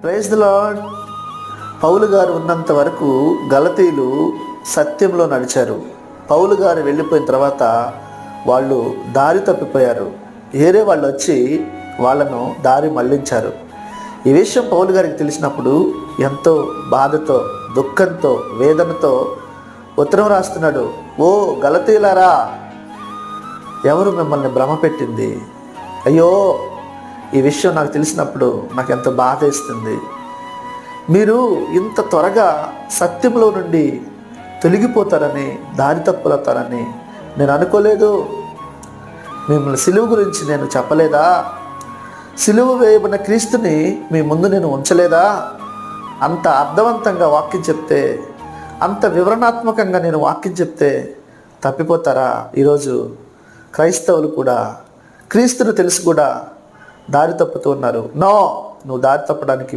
Praise the lord. పౌలు గారు ఉన్నంత వరకు గలతీయులు సత్యంలో నడిచారు. పౌలు గారు వెళ్ళిపోయిన తర్వాత వాళ్ళు దారి తప్పిపోయారు. వేరే వాళ్ళు వచ్చి వాళ్ళను దారి మళ్లించారు. ఈ విషయం పౌలు గారికి తెలిసినప్పుడు ఎంతో బాధతో, దుఃఖంతో, వేదనతో ఉత్తరం రాస్తున్నాడు. ఓ గలతీయులారా, ఎవరు మిమ్మల్ని భ్రమ పెట్టింది? అయ్యో, ఈ విషయం నాకు తెలిసినప్పుడు నాకు ఎంతో బాధ వేస్తుంది. మీరు ఇంత త్వరగా సత్యంలో నుండి తొలగిపోతారని, దారి తప్పులవుతారని నేను అనుకోలేదు. మిమ్మల్ని సిలువ గురించి నేను చెప్పలేదా? సిలువ వేయబడిన క్రీస్తుని మీ ముందు నేను ఉంచలేదా? అంత అర్థవంతంగా వాక్యం చెప్తే, అంత వివరణాత్మకంగా నేను వాక్యం చెప్తే తప్పిపోతారా? ఈరోజు క్రైస్తవులు కూడా క్రీస్తును తెలిసి కూడా దారి తప్పుతూ ఉన్నారు. నో, నువ్వు దారి తప్పడానికి